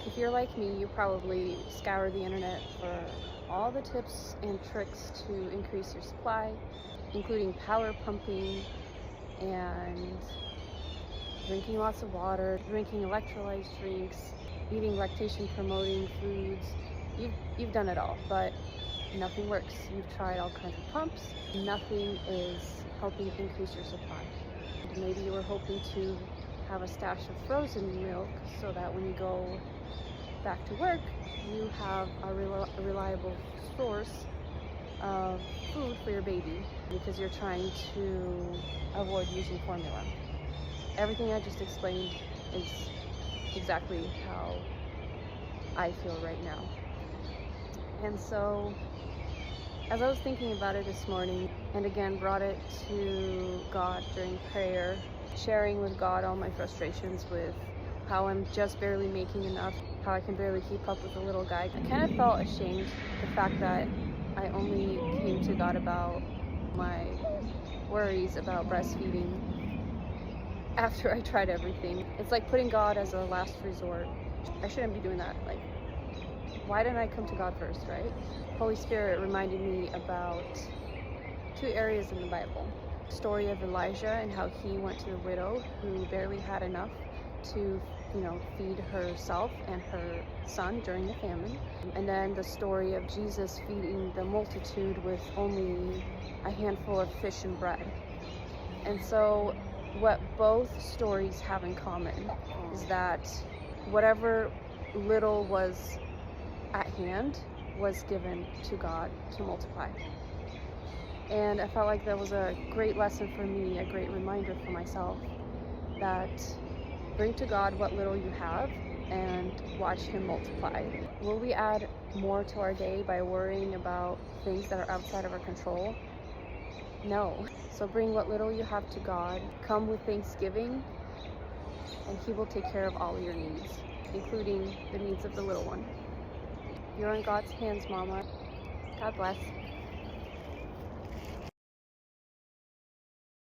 If you're like me, you probably scour the internet for all the tips and tricks to increase your supply, including power pumping and drinking lots of water, drinking electrolyte drinks, eating lactation promoting foods. You've done it all, but nothing works. You've tried all kinds of pumps. Nothing is helping increase your supply. Maybe you were hoping to have a stash of frozen milk so that when you go back to work, you have a reliable source of food for your baby because you're trying to avoid using formula. Everything I just explained is exactly how I feel right now. And so, as I was thinking about it this morning, and again brought it to God during prayer, sharing with God all my frustrations with how I'm just barely making enough, how I can barely keep up with the little guy. I kind of felt ashamed the fact that I only came to God about my worries about breastfeeding after I tried everything. It's like putting God as a last resort. I shouldn't be doing that. Like, why didn't I come to God first, right? Holy Spirit reminded me about two areas in the Bible. The story of Elijah and how he went to the widow who barely had enough to, feed herself and her son during the famine. And then the story of Jesus feeding the multitude with only a handful of fish and bread. And so what both stories have in common is that whatever little was at hand was given to God to multiply. And I felt like that was a great lesson for me, a great reminder for myself that bring to God what little you have and watch Him multiply. Will we add more to our day by worrying about things that are outside of our control? No. So bring what little you have to God, come with thanksgiving, and He will take care of all your needs, including the needs of the little one. You're in God's hands, Mama. God bless.